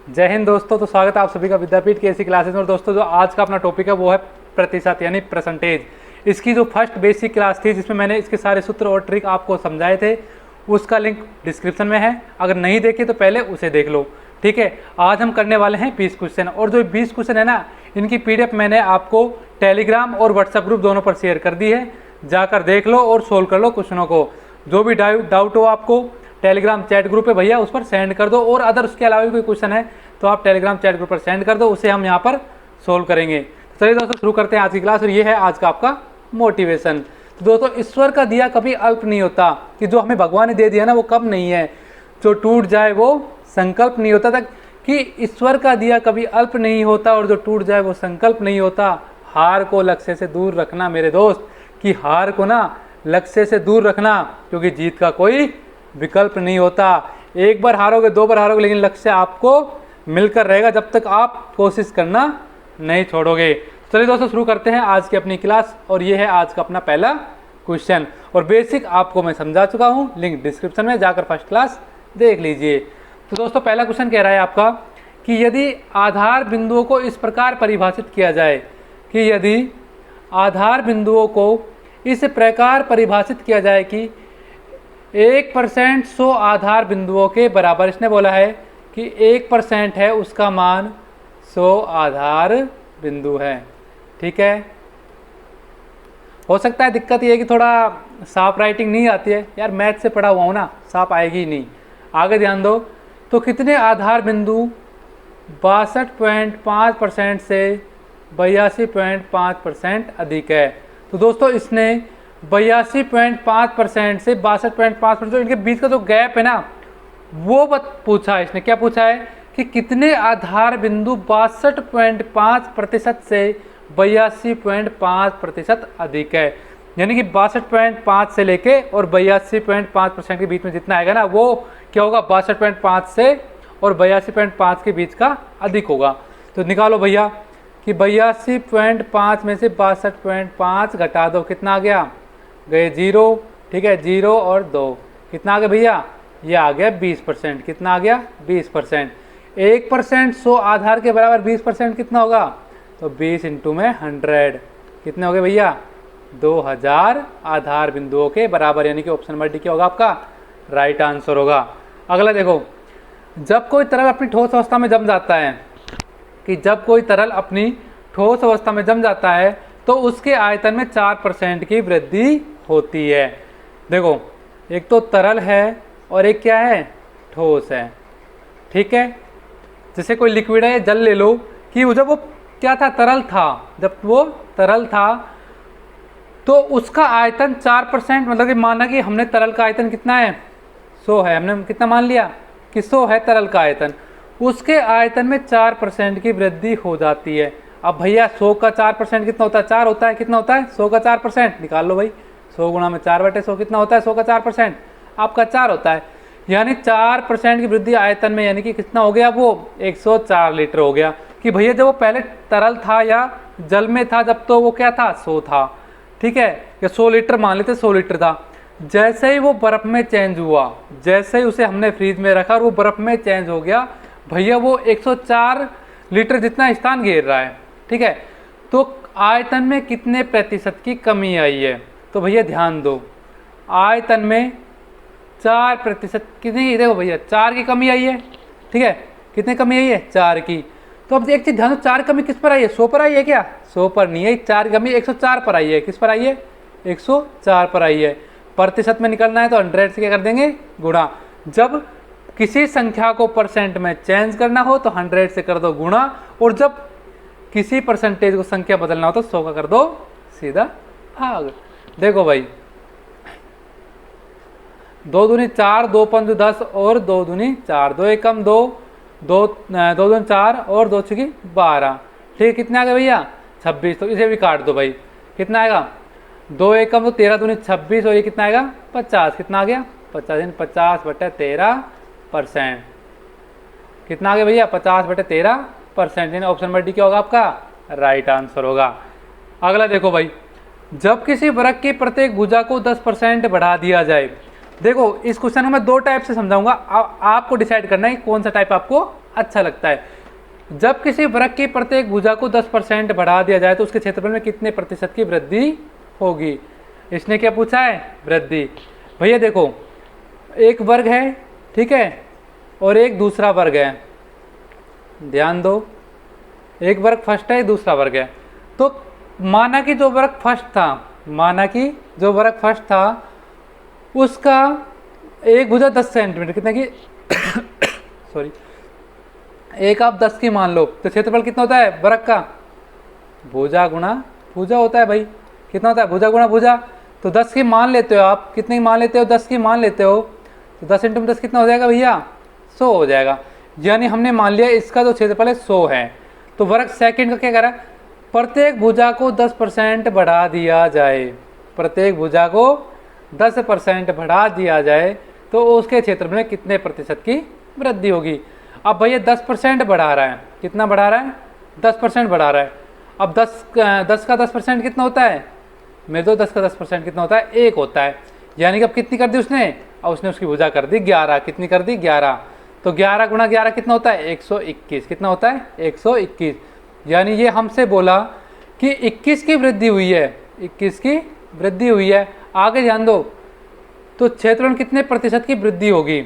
जय हिंद दोस्तों। तो स्वागत है आप सभी का विद्यापीठ की ऐसी क्लासेस में। और दोस्तों जो आज का अपना टॉपिक है वो है प्रतिशत यानी परसेंटेज। इसकी जो फर्स्ट बेसिक क्लास थी जिसमें मैंने इसके सारे सूत्र और ट्रिक आपको समझाए थे, उसका लिंक डिस्क्रिप्शन में है। अगर नहीं देखी तो पहले उसे देख लो, ठीक है। आज हम करने वाले हैं 20 क्वेश्चन, और जो 20 क्वेश्चन है ना, इनकी पीडीएफ मैंने आपको टेलीग्राम और व्हाट्सएप ग्रुप दोनों पर शेयर कर दी है। जाकर देख लो और सोल्व कर लो क्वेश्चनों को। जो भी डाउट हो आपको टेलीग्राम चैट ग्रुप है भैया, उस पर सेंड कर दो। और अदर उसके अलावा भी कोई क्वेश्चन है तो आप टेलीग्राम चैट ग्रुप पर सेंड कर दो, उसे हम यहाँ पर सोल्व करेंगे। तो चलिए दोस्तों शुरू करते हैं आज की क्लास। और ये है आज का आपका मोटिवेशन। तो दोस्तों ईश्वर का दिया कभी अल्प नहीं होता, कि जो हमें भगवान ने दे दिया ना वो कब नहीं है, जो टूट जाए वो संकल्प नहीं होता था। कि ईश्वर का दिया कभी अल्प नहीं होता और जो टूट जाए वो संकल्प नहीं होता। हार को लक्ष्य से दूर रखना मेरे दोस्त, कि हार को ना लक्ष्य से दूर रखना, क्योंकि जीत का कोई विकल्प नहीं होता। एक बार हारोगे, दो बार हारोगे, लेकिन लक्ष्य आपको मिलकर रहेगा जब तक आप कोशिश करना नहीं छोड़ोगे। चलिए दोस्तों शुरू करते हैं आज की अपनी क्लास। और ये है आज का अपना पहला क्वेश्चन। और बेसिक आपको मैं समझा चुका हूँ, लिंक डिस्क्रिप्शन में, जाकर फर्स्ट क्लास देख लीजिए। तो दोस्तों पहला क्वेश्चन कह रहा है आपका कि यदि आधार बिंदुओं को इस प्रकार परिभाषित किया जाए, कि यदि आधार बिंदुओं को इस प्रकार परिभाषित किया जाए कि 1% 100 आधार बिंदुओं के बराबर। इसने बोला है कि 1% है उसका मान 100 आधार बिंदु है, ठीक है। हो सकता है दिक्कत ये है कि थोड़ा साफ राइटिंग नहीं आती है यार, मैथ से पढ़ा हुआ हूँ ना, साफ आएगी ही नहीं। आगे ध्यान दो। तो कितने आधार बिंदु 62.5% से 82.5% अधिक है। तो दोस्तों इसने 82.5% से 62.5%, इनके बीच का जो गैप है ना वो पूछा है इसने। क्या पूछा है कि कितने आधार बिंदु 62.5% से 82.5% अधिक है। यानी कि 62.5 से लेके और 82.5% के बीच में जितना आएगा ना वो क्या होगा, 62.5 से और 82.5 के बीच का अधिक होगा। तो निकालो भैया कि 82.5 में से 62.5 घटा दो, कितना आ गया, गए 0, ठीक है। 0 और 2 कितना आ गया भैया, ये आ गया 20%। कितना आ गया, 20%। 1% 100 आधार के बराबर 20% कितना होगा, तो 20 इंटू में 100 कितने हो गए भैया, 2000 आधार बिंदुओं के बराबर। यानी कि ऑप्शन नंबर डी क्या होगा आपका राइट आंसर होगा। अगला देखो, जब कोई तरल अपनी ठोस अवस्था में जम जाता है, कि जब कोई तरल अपनी ठोस अवस्था में जम जाता है तो उसके आयतन में 4% की वृद्धि होती है। देखो एक तो तरल है और एक क्या है, ठोस है, ठीक है। जैसे कोई लिक्विड है, जल ले लो, कि जब वो क्या था, तरल था, जब वो तरल था तो उसका आयतन 4%, मतलब कि माना कि हमने तरल का आयतन कितना है, 100 है। हमने कितना मान लिया कि 100 है तरल का आयतन, उसके आयतन में 4% की वृद्धि हो जाती है। अब भैया 100 का 4% कितना होता है, 4 होता है। कितना होता है 100 का 4%, निकाल लो भाई। 100 गुणा में 4/100 कितना होता है, 100 का 4% आपका 4 होता है। यानी 4% की वृद्धि आयतन में, यानी कि कितना हो गया, वो 104 लीटर हो गया। कि भैया जब वो पहले तरल था या जल में था जब, तो वो क्या था, 100 था, ठीक है। या 100 लीटर मान लेते, 100 लीटर था। जैसे ही वो बर्फ में चेंज हुआ, जैसे ही उसे हमने फ्रीज में रखा और वो बर्फ में चेंज हो गया, भैया वो 104 लीटर जितना स्थान घेर रहा है, ठीक है। तो आयतन में कितने प्रतिशत की कमी आई है, तो भैया ध्यान दो, आयतन में 4% कितनी, देखो भैया 4 की कमी आई है, ठीक है। कितनी कमी आई है, 4 की। तो अब एक चीज ध्यान दो, 4 कमी किस पर आई है, 100 पर आई है क्या, 100 पर नहीं है। 4 कमी 104 पर आई है। किस पर आई है, 104 पर आई है। प्रतिशत में निकलना है तो 100 से क्या कर देंगे, गुणा। जब किसी संख्या को परसेंट में चेंज करना हो तो 100 से कर दो गुणा, और जब किसी परसेंटेज को संख्या बदलना हो तो 100 का कर दो सीधा भाग। देखो भाई 2 दूनी 4, 2 पंच 10 और 2 दूनी 4, 2 एकम 2, 2 दूनी 4 और 2 छकी 12, ठीक है। कितने आ गए भैया, 26। तो इसे भी काट दो भाई, कितना आएगा, 2 एकम तो 13 दूनी 26 और ये कितना आएगा 50। कितना आ गया 50, 50/13%। कितना आ गया भैया 50/13%। यानी ऑप्शन नंबर डी क्या होगा आपका राइट आंसर होगा। अगला देखो भाई, जब किसी वृत्त की प्रत्येक भुजा को 10% बढ़ा दिया जाए। देखो इस क्वेश्चन को मैं 2 टाइप से समझाऊंगा, आपको डिसाइड करना है कौन सा टाइप आपको अच्छा लगता है। जब किसी वृत्त की प्रत्येक भुजा को 10% बढ़ा दिया जाए तो उसके क्षेत्रफल में कितने प्रतिशत की वृद्धि होगी। इसने क्या पूछा है, वृद्धि। भैया देखो, एक वर्ग है, ठीक है, और एक दूसरा वर्ग है, ध्यान दो, एक वर्ग फर्स्ट है, दूसरा वर्ग है। तो माना कि जो वर्ग फर्स्ट था, माना कि जो वर्ग फर्स्ट था उसका एक भुजा 10 सेंटीमीटर, कितने की सॉरी, एक आप 10 की मान लो, तो क्षेत्रफल कितना होता है वर्ग का, भुजा गुणा भुजा होता है भाई। कितना होता है, भुजा गुणा भुजा। तो 10 की मान लेते हो आप, कितने की मान लेते हो, 10 की मान लेते हो, तो 10 × 10 कितना हो जाएगा भैया, 100 हो जाएगा। यानी हमने मान लिया इसका जो क्षेत्रफल है 100 है। तो वर्ग सेकंड का क्या कह रहा है, प्रत्येक भुजा को 10% बढ़ा दिया जाए, प्रत्येक भुजा को 10% बढ़ा दिया जाए तो उसके क्षेत्रफल में कितने प्रतिशत की वृद्धि होगी। अब भैया 10% बढ़ा रहा है, कितना बढ़ा रहा है, 10% बढ़ा रहा है। अब 10 का 10% कितना होता है, मेरे तो 10 का 10% कितना होता है, 1 होता है। यानी कि अब कितनी कर दी उसने, अब उसने उसकी भुजा कर दी 11, कितनी कर दी 11। तो 11 × 11 कितना होता है, 121, कितना होता है 121। यानी ये हमसे बोला कि 21 की वृद्धि हुई है, 21 की वृद्धि हुई है। आगे ध्यान दो, तो क्षेत्रफल कितने प्रतिशत की वृद्धि होगी,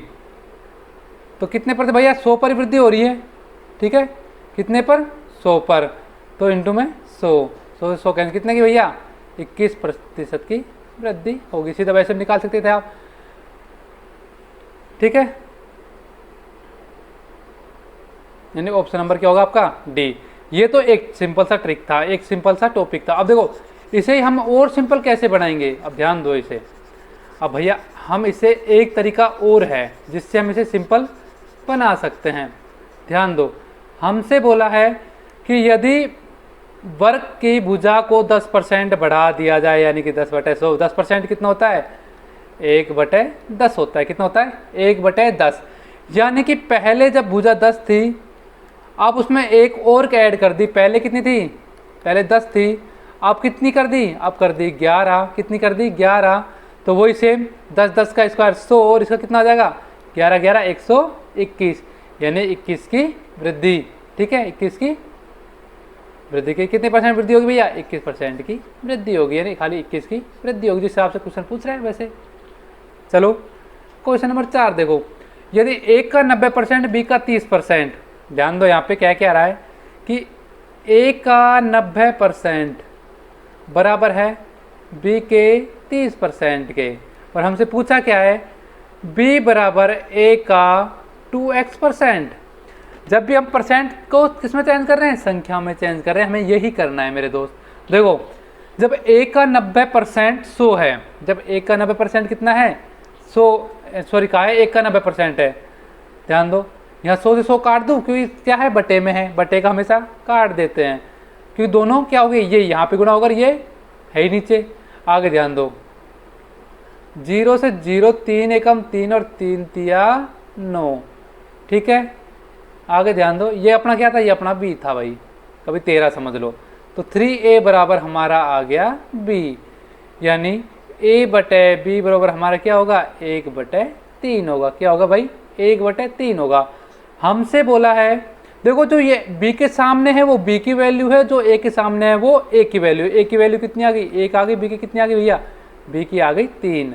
तो कितने पर भैया 100 पर वृद्धि हो रही है, ठीक है, कितने पर 100 पर, तो इंटू में 100 कैंसिल, कितने की भैया 21% की वृद्धि होगी। सीधा वैसे निकाल सकते थे आप, ठीक है। यानी ऑप्शन नंबर क्या होगा आपका, डी। ये तो एक सिंपल सा ट्रिक था, एक सिंपल सा टॉपिक था। अब देखो इसे हम और सिंपल कैसे बनाएंगे, अब ध्यान दो इसे। अब भैया हम इसे एक तरीका और है जिससे हम इसे सिंपल बना सकते हैं। ध्यान दो, हमसे बोला है कि यदि वर्ग की भुजा को 10% बढ़ा दिया जाए, यानी कि 10/100, 10% कितना होता है, 1/10 होता है, कितना होता है 1/10। यानी कि पहले जब भुजा 10 थी, अब उसमें एक और ऐड कर दी, पहले कितनी थी, पहले 10 थी, अब कितनी कर दी, अब कर दी 11, कितनी कर दी 11। तो वही सेम 10 का स्क्वायर 100, और इसका कितना आ जाएगा 11 11 121, यानी 21 की वृद्धि, ठीक है, 21 की वृद्धि की कितने % वृद्धि होगी भैया, 21% की वृद्धि होगी, यानी खाली 21 की वृद्धि होगी, जिस हिसाब से क्वेश्चन पूछ रहे हैं वैसे। चलो क्वेश्चन नंबर 4 देखो, यदि A का 90%, B का 30%, ध्यान दो यहाँ पे क्या क्या आ रहा है कि A का 90% बराबर है B के 30% के, और हमसे पूछा क्या है, B बराबर A का 2x%। जब भी हम परसेंट को किस में चेंज कर रहे हैं, संख्या में चेंज कर रहे हैं, हमें यही करना है मेरे दोस्त। देखो जब A का 90% 100 है, जब A का 90% कितना है 100, सॉरी कहा है 1 का 90% है, ध्यान दो यहाँ 100 से 100 काट दूँ, क्योंकि क्या है बटे में है, बटे का हमेशा काट देते हैं, क्योंकि दोनों क्या हो गए, ये यहाँ पे गुना होगा, ये है ही नीचे। आगे ध्यान दो, 0 से 0, 3 एकम 3 और 3 तिया 9, ठीक है। आगे ध्यान दो, ये अपना क्या था, ये अपना B था भाई, कभी 13 समझ लो। तो 3A बराबर हमारा आ गया B, यानी A/B बराबर हमारा क्या होगा 1/3 होगा, क्या होगा भाई 1/3 होगा। हमसे बोला है, देखो जो ये B के सामने है वो B की वैल्यू है, जो A के सामने है वो A की वैल्यू, A की वैल्यू कितनी आ गई 1 आ गई, B की कितनी आ गई भैया, B की आ गई 3।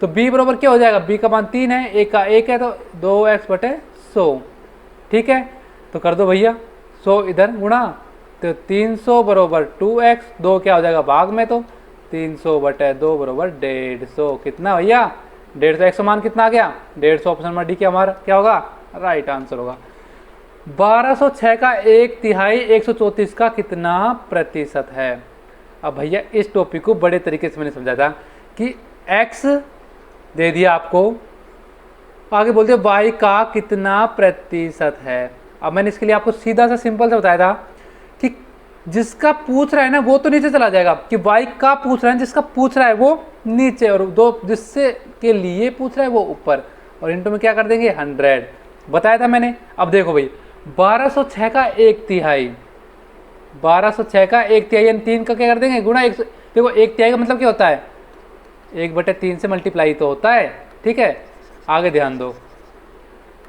तो B बराबर क्या हो जाएगा, B का मान 3 है, A का 1 है, तो 2x/100, ठीक है। तो कर दो भैया 100 इधर गुणा, तो 300 बराबर 2x, 2 क्या हो जाएगा भाग में, तो 300/2 बराबर 150, कितना भैया 150। 100 मान कितना आ गया 150, ऑप्शन नंबर डी क्या हमारा क्या होगा राइट आंसर होगा। 1206 का 1/3 134 का कितना प्रतिशत है। अब भैया इस टॉपिक को बड़े तरीके से मैंने समझा था कि x दे दिया आपको, आगे बोलते हो y का कितना प्रतिशत है। अब मैंने इसके लिए आपको सीधा सा सिंपल सा बताया था कि जिसका पूछ रहा है ना वो तो नीचे चला जाएगा, कि y का पूछ रहा है, जिसका पूछ रहा है वो नीचे, और दो जिससे के लिए पूछ रहा है वो ऊपर, और इनटू में क्या कर देंगे 100, बताया था मैंने। अब देखो भाई 1206 का 1/3, 1206 का 1/3 यानी 3 का क्या कर देंगे गुणा 100। देखो 1/3 का मतलब क्या होता है 1/3 से मल्टीप्लाई तो होता है, ठीक है। आगे ध्यान दो,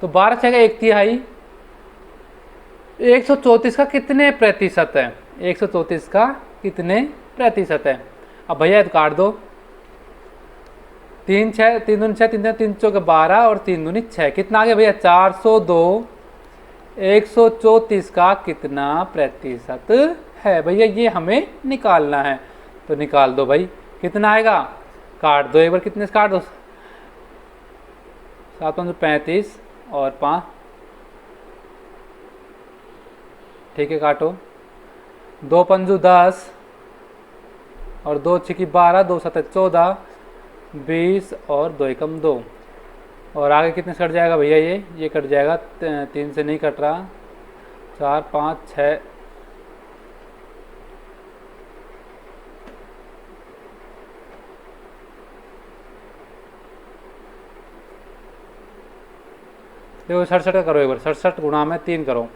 तो 1206 का 1/3 134 का कितने प्रतिशत है? 134 का कितने प्रतिशत है? अब भैया काट दो, 3 6 3 दूनी 6 3 3 चौके 12 और 3 दूनी 6, कितना आ गया भैया? 402। 134 का कितना प्रतिशत है भैया, ये हमें निकालना है। तो निकाल दो भाई, कितना आएगा? काट दो एक बार, कितने से काट दो? 7 5 35 और 5, ठीक है काटो। 2 पंजू 10 और 2 छिकी 12, 2 7 14, 20 और 2 एकम 2। और आगे कितने से कट जाएगा भैया? ये कट जाएगा, 3 से नहीं कट रहा, 4 5 6। देखो 67 का करो एक बार, 67 गुणा में 3 करो,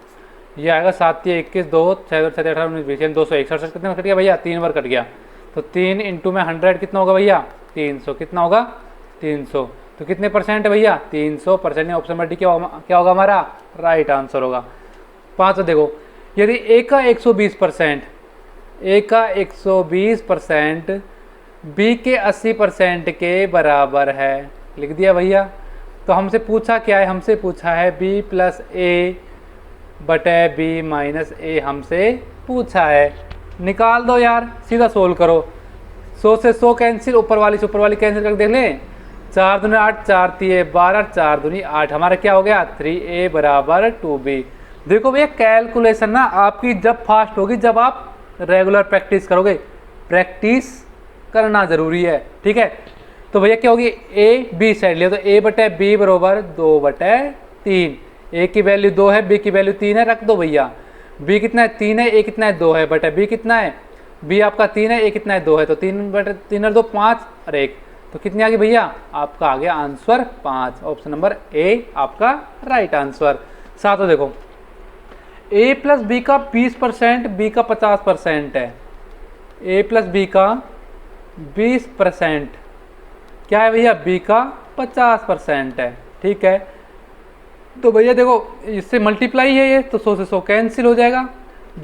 ये आएगा 7 21 2 6 7 18 19 20 261। कितने में कट गया भैया? 3 बार कट गया। तो 3 इंटू में 100 कितना होगा भैया? 300। कितना होगा? 300। तो कितने परसेंट है भैया? 300%। ऑप्शन नंबर डी क्या होगा हमारा? राइट आंसर होगा। 5 देखो, यदि ए का 120%, ए का 120% बी के 80% के बराबर है, लिख दिया भैया। तो हमसे पूछा क्या है? हमसे पूछा है बी प्लस ए बटे बी माइनस ए, हमसे पूछा है। निकाल दो यार, सीधा सोल्व करो। 100 से 100 कैंसिल, ऊपर वाली से ऊपर वाली कैंसिल करके देख लें। 4 दूनी 8, 4 3 12, 4 दूनी 8, हमारा क्या हो गया? 3a बराबर 2b। देखो भैया कैलकुलेशन ना आपकी जब फास्ट होगी, जब आप रेगुलर प्रैक्टिस करोगे। प्रैक्टिस करना जरूरी है, ठीक है। तो भैया क्या होगी? ए बी साइड लिया तो a बटे बी बराबर 2 बटे 3। ए की वैल्यू 2 है, बी की वैल्यू 3 है, रख दो भैया। बी कितना है? 3 है, ए कितना है? 2 है, बटे बी कितना है? बी आपका 3 है, ए कितना है? 2 है। तो 3 बटे 3 और 2 5 और 1, तो कितनी आ गई भैया? आपका आ गया आंसर 5। ऑप्शन नंबर ए आपका राइट आंसर। साथों देखो, ए प्लस बी का 20%, बी का 50% है। ए प्लस बी का 20% क्या है भैया? बी का 50% है, ठीक है। तो भैया देखो इससे मल्टीप्लाई है ये, तो 100 से 100 कैंसिल हो जाएगा,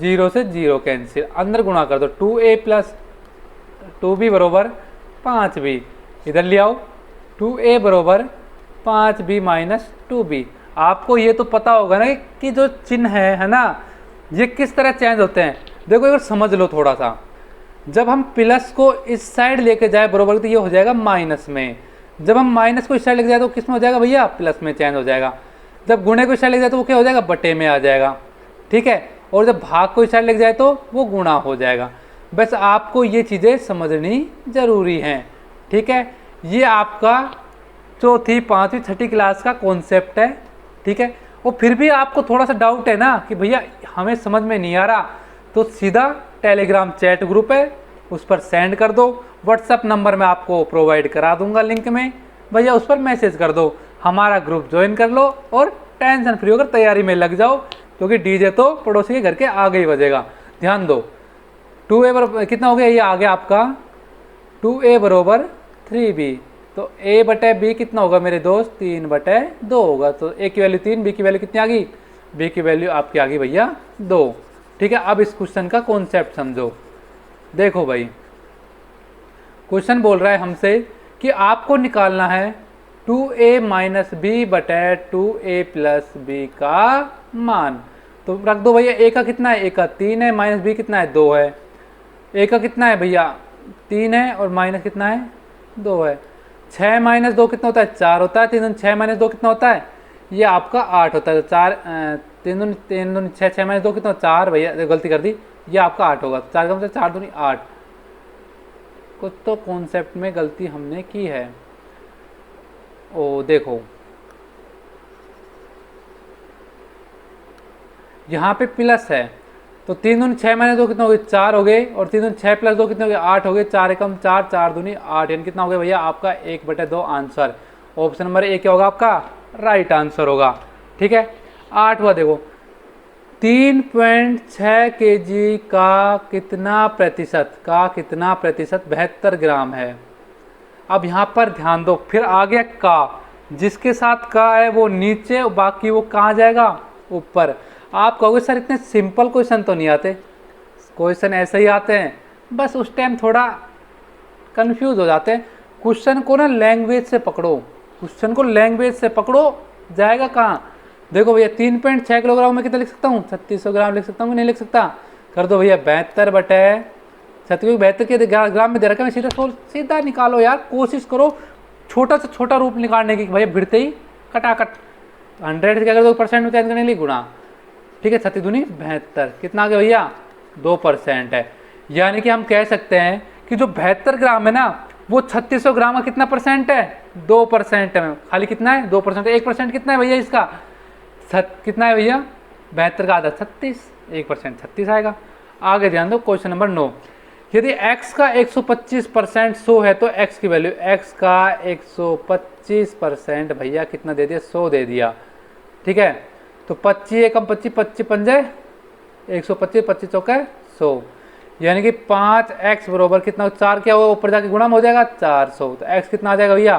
0 से 0 कैंसिल, अंदर गुणा कर दो। 2a प्लस 2b बरोबर 5b, इधर ले आओ। 2a बरोबर 5b माइनस 2b। आपको ये तो पता होगा ना कि जो चिन्ह है ना, ये किस तरह चेंज होते हैं। देखो एक बार समझ लो थोड़ा सा। जब हम प्लस को इस साइड लेके जाए बरोबर, तो ये हो जाएगा माइनस में। जब हम माइनस को इस साइड लेके जाए तो किस में हो जाएगा भैया? प्लस में चेंज हो जाएगा। जब गुणे को इस साइड लेके जाए तो वो क्या हो जाएगा? बटे में आ जाएगा, ठीक है। और जब भाग को इस साइड लेके जाए तो वो गुणा हो जाएगा। बस आपको ये चीज़ें समझनी जरूरी हैं, ठीक है। ये आपका 4th 5वीं 6ठी क्लास का कॉन्सेप्ट है, ठीक है। और फिर भी आपको थोड़ा सा डाउट है ना कि भैया हमें समझ में नहीं आ रहा, तो सीधा टेलीग्राम चैट ग्रुप है, उस पर सेंड कर दो। व्हाट्सअप नंबर मैं आपको प्रोवाइड करा दूंगा लिंक में, भैया उस पर मैसेज कर दो, हमारा ग्रुप ज्वाइन कर लो और टेंशन फ्री होकर तैयारी में लग जाओ, क्योंकि डीजे तो पड़ोसी के घर के आगे ही बजेगा। ध्यान दो। 2a बराबर कितना हो गया? ये आ गया आपका 2a बराबर 3b। तो a बटे b कितना होगा मेरे दोस्त? 3 बटे 2 होगा। तो a की वैल्यू 3, b की वैल्यू कितनी आ गई? b की वैल्यू आपकी आ गई भैया 2, ठीक है। अब इस क्वेश्चन का कॉन्सेप्ट समझो। देखो भाई, क्वेश्चन बोल रहा है हमसे कि आपको निकालना है 2a माइनस बी बटे 2a प्लस बी का मान। तो रख दो भैया। a का कितना है? a का 3 है, माइनस b कितना है? 2 है। a का कितना है भैया? 3 है और माइनस कितना है? 2 है। 6 माइनस 2 कितना होता है? 4 होता है। 3 6 माइनस 2 कितना होता है? ये आपका 8 होता है। तो 4 3 6 6 माइनस 2 कितना? 4 भैया, गलती कर दी, ये आपका 8 होगा। 4 का मतलब 4 दूनी 8। कुछ तो कॉन्सेप्ट में गलती हमने की है। ओ देखो, यहाँ पे प्लस है, तो 3 दूनी 6 माइनस 2 कितना हो गए? 4 हो गए। और 3 दूनी 6 प्लस 2 कितने हो गए? 8 हो गए। 4 एकम 4, 4 दूनी 8, यानी कितना हो गया भैया? आपका 1 बटे 2 आंसर। ऑप्शन नंबर ए क्या होगा? आपका राइट आंसर होगा, ठीक है। 8वां देखो, 3.6 kg का कितना प्रतिशत? 72 ग्राम है। अब यहाँ पर ध्यान दो, फिर आ गया का, जिसके साथ का है वो नीचे, बाकी वो कहाँ जाएगा? ऊपर। आप कहोगे सर इतने सिंपल क्वेश्चन तो नहीं आते, क्वेश्चन ऐसे ही आते हैं, बस उस टाइम थोड़ा कंफ्यूज हो जाते हैं। क्वेश्चन को ना लैंग्वेज से पकड़ो, क्वेश्चन को लैंग्वेज से पकड़ो, जाएगा कहाँ। देखो भैया 3.6 किलोग्राम में कितना लिख सकता हूँ, 3600 ग्राम लिख सकता हूँ कि नहीं लिख सकता। कर दो भैया 72 बटे 36, 72 के ग्राम में दे रखा है, सीधा निकालो यार, कोशिश करो छोटा से छोटा रूप निकालने की। भैया भिड़ते ही कटाकट 100 से क्या कर दो परसेंट में चेंज करने के लिए गुणा, ठीक है। 36 दूनी 72, कितना आ गया भैया 2% है। यानी कि हम कह सकते हैं कि जो 72 ग्राम है ना वो 3600 ग्राम का कितना परसेंट है, 2% है। खाली कितना है 2%, 1% कितना है भैया इसका, कितना है भैया 72 का आधा 36, 1% 36 आएगा। आगे ध्यान दो क्वेश्चन नंबर 9, यदि x का 125% 100 है तो x की वैल्यू, x का 125% भैया कितना दे दिया 100 दे दिया, ठीक है। तो 25 एकम 25, 25 पंजे 125, 25 चौके 100, यानी कि 5x बरोबर कितना, 4 क्या होगा ऊपर जाके गुणा में हो जाएगा 400, तो x कितना आ जाएगा भैया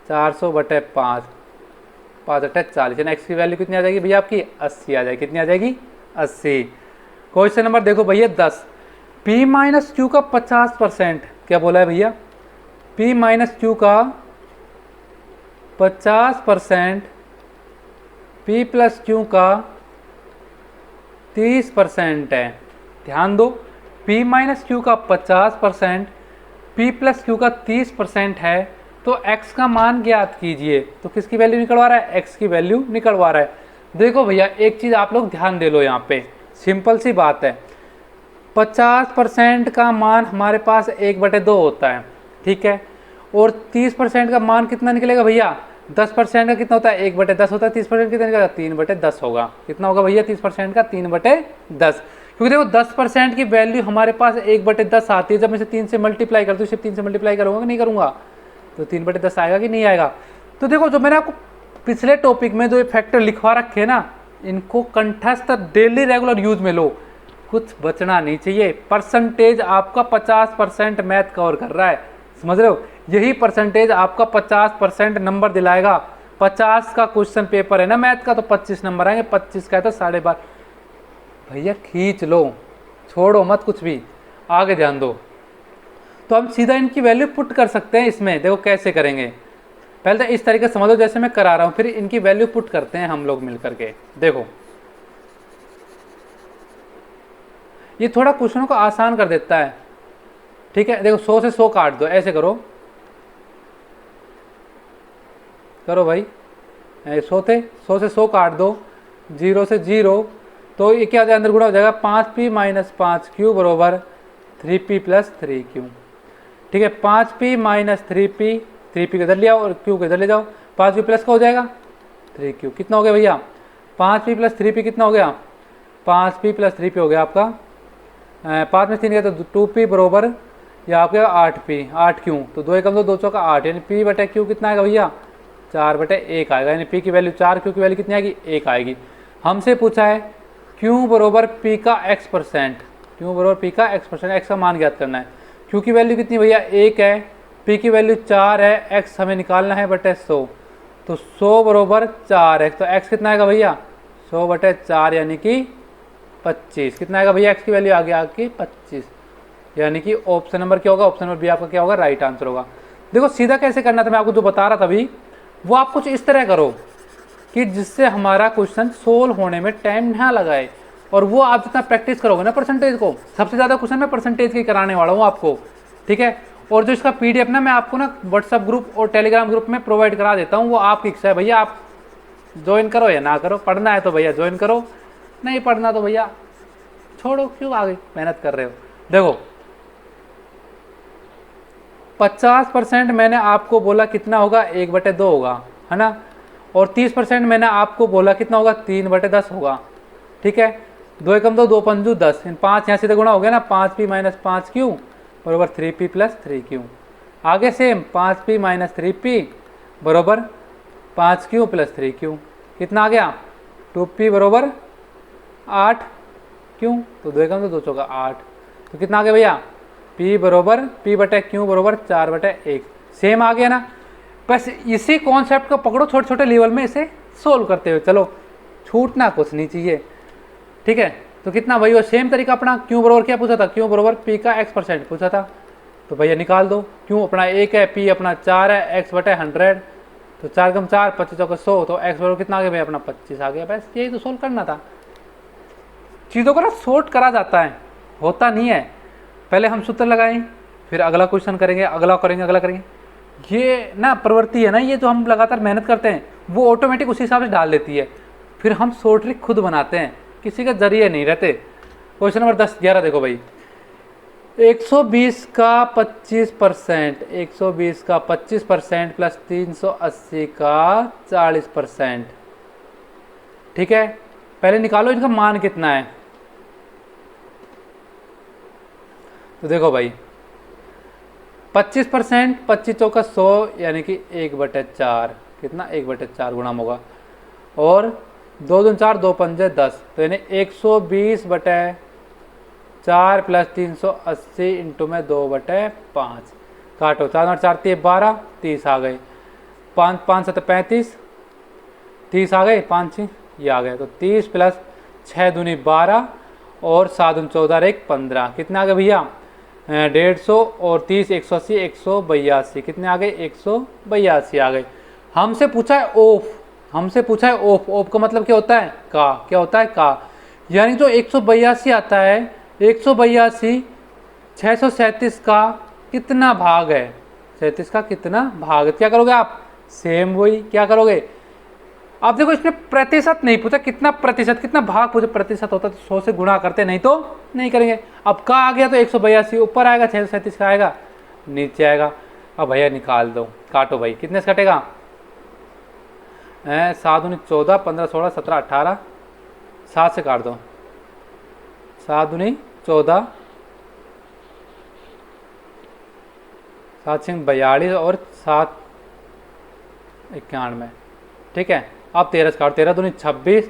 400 बटे 5, 5 बटे 40, यानी x की वैल्यू कितनी आ जाएगी भैया आपकी 80 आ जाएगी। कितनी आ जाएगी 80। क्वेश्चन नंबर देखो भैया 10, p माइनस क्यू का 50%, क्या बोला है भैया p माइनस क्यू का 50%, p प्लस क्यू का 30% है। ध्यान दो p माइनस क्यू का 50%, p प्लस क्यू का 30% है, तो x का मान ज्ञात कीजिए। तो किसकी वैल्यू निकलवा रहा है, x की वैल्यू निकलवा रहा है। देखो भैया एक चीज़ आप लोग ध्यान दे लो, यहाँ पे सिंपल सी बात है, 50% का मान हमारे पास 1/2 होता है, ठीक है। और 30% का मान कितना निकलेगा भैया, 10% का कितना होता है 1/10 होता है, 30% कितना निकलेगा 3/10 होगा। कितना होगा भैया 30% का 3/10, क्योंकि देखो 10% की वैल्यू हमारे पास 1/10 आती है। जब मैं इसे 3 से मल्टीप्लाई कर दूँ, सिर्फ 3 से मल्टीप्लाई करूँगा कि नहीं करूँगा, तो 3/10 आएगा कि नहीं आएगा। तो देखो जो मैंने आपको पिछले टॉपिक में जो फैक्टर लिखवा रखे हैं ना, इनको कंठस्थ डेली रेगुलर यूज में लो, कुछ बचना नहीं चाहिए। परसेंटेज आपका 50% मैथ कवर कर रहा है, समझ रहे हो, यही परसेंटेज आपका 50% नंबर दिलाएगा। 50 का क्वेश्चन पेपर है ना मैथ का, तो 25 नंबर आएंगे, 25 का है तो 12.5 भैया खींच लो, छोड़ो मत कुछ भी। आगे ध्यान दो, तो हम सीधा इनकी वैल्यू पुट कर सकते हैं इसमें। देखो कैसे करेंगे, पहले तो इस तरीके से समझो जैसे मैं करा रहा हूँ, फिर इनकी वैल्यू पुट करते हैं हम लोग मिल करके। देखो ये थोड़ा क्वेश्चनों को आसान कर देता है, ठीक है। देखो 100 से 100 काट दो, ऐसे करो, करो भाई, 100 थे 100 से 100 काट दो, 0 से 0, तो ये क्या अंदर गुणा हो जाएगा 5p माइनस 5q बरोबर 3p प्लस 3q, ठीक है। 5p माइनस 3p, 3p इधर ले आओ और q को इधर ले जाओ, 5p प्लस का हो जाएगा 3q, कितना हो गया भैया 5p प्लस 3p कितना हो गया, 5p प्लस 3p हो गया आपका 5 में 3 गया तो 2p बरोबर या आपके 8p, 8q, तो 2 एकम 2, 2 चौका 8, यानी p बटे q कितना आएगा भैया 4/1 आएगा, यानी p की वैल्यू 4, q की वैल्यू कितनी आएगी 1 आएगी। हमसे पूछा है q बरोबर p का x%, q बरोबर p का x%, x का मान ज्ञात करना है। q की वैल्यू कितनी भैया 1 है, p की वैल्यू 4 है, x हमें निकालना है बटे 100, तो 100 बरोबर 4 है, तो x कितना आएगा भैया 100/4 यानी कि 25, कितना आएगा भैया x की वैल्यू आ गया आपकी 25, यानी कि ऑप्शन नंबर क्या होगा, ऑप्शन नंबर बी आपका क्या होगा, राइट आंसर होगा। देखो सीधा कैसे करना था, मैं आपको जो बता रहा था अभी, वो आप कुछ इस तरह करो कि जिससे हमारा क्वेश्चन सोल्व होने में टाइम ना लगाए। और वो आप जितना प्रैक्टिस करोगे ना परसेंटेज को, सबसे ज़्यादा क्वेश्चन मैं परसेंटेज के कराने वाला हूँ आपको, ठीक है। और जो इसका PDF ना मैं आपको ना व्हाट्सअप ग्रुप और टेलीग्राम ग्रुप में प्रोवाइड करा देता हूँ, वो आपकी इच्छा है भैया, आप ज्वाइन करो या ना करो। पढ़ना है तो भैया ज्वाइन करो, नहीं पढ़ना तो भैया छोड़ो, क्यों आगे मेहनत कर रहे हो। देखो 50% मैंने आपको बोला कितना होगा 1/2 होगा, है ना, और 30% मैंने आपको बोला कितना होगा 3/10 होगा, ठीक है। 2 एकम 2, 2 पंजू 10, 5 यहाँ से गुणा हो गया ना, 5p माइनस 5q बरोबर 3p प्लस 3q। आगे सेम 5p माइनस 3p बरोबर 5q प्लस 3q, कितना आ गया 2p बरोबर 8q, तो 2 एकम 2, 2 चौका 8, तो कितना आ गया भैया p बरोबर p बटे q बरोबर 4/1। सेम आ गया ना, बस इसी कॉन्सेप्ट को पकड़ो छोटे छोटे लेवल में इसे सोल्व करते हुए चलो, छूटना कुछ नहीं चाहिए। ठीक है। तो कितना वही, वो सेम तरीका अपना, क्यू बरोबर क्या पूछा था, क्यू बरोबर पी का x% पूछा था, तो भैया निकाल दो। क्यू अपना 1 है, पी अपना 4 है, x बटे 100, तो 4 कम 4 25 चौका 100, तो x बराबर कितना आ गया भैया अपना 25 आ गया। बस यही तो सोल्व करना था। चीज़ों को ना शॉर्ट करा जाता है, होता नहीं है। पहले हम सूत्र लगाएं, फिर अगला क्वेश्चन करेंगे, अगला करेंगे, अगला करेंगे। ये ना प्रवृत्ति है ना, ये जो हम लगातार मेहनत करते हैं वो ऑटोमेटिक उसी हिसाब से डाल देती है। फिर हम शॉर्ट ट्रिक खुद बनाते हैं, किसी के जरिए नहीं रहते। क्वेश्चन नंबर 10-11 देखो भाई, 120 का 25%, 120 का 25% प्लस 380 का 40%, ठीक है। पहले निकालो इनका मान कितना है। तो देखो भाई 25%, 25 चौका 100 यानी कि 1/4, कितना 1/4 गुणाम होगा, और 2 दूनी 4, 2 पंजे 10, तो यानी 120/4 प्लस 380 इंटू में 2/5, काटो 4 4 3 12, 30 आ गए, 5 5 7 35, 30 आ गए, 5 6 ये आ गए, तो 30 प्लस 6 दूनी 12 और 7 दूनी 14 1 15, कितने आ गए भैया 150, और 30 180 182, कितने आ गए 182 आ गए। हमसे पूछा है ऑफ, हमसे पूछा है ऑफ, ऑफ का मतलब क्या होता है का, क्या होता है का, यानी जो 182 आता है, 182 637 का कितना भाग है, 37 का कितना भाग है, क्या करोगे आप, सेम वही क्या करोगे। अब देखो इसमें प्रतिशत नहीं पूछा, कितना प्रतिशत, कितना भाग पूछा, प्रतिशत होता तो 100 से गुणा करते, नहीं तो नहीं करेंगे। अब का आ गया तो 182 ऊपर आएगा, 637 का आएगा नीचे आएगा। अब भैया निकाल दो, काटो भाई, कितने से कटेगा 7 दूनी 14, 15 16 17 18, 7 से काट दो, 7 दूनी 14, 7 सिंह 42 और 7 91, ठीक है। अब 13 से काटो, 13 दूनी 26,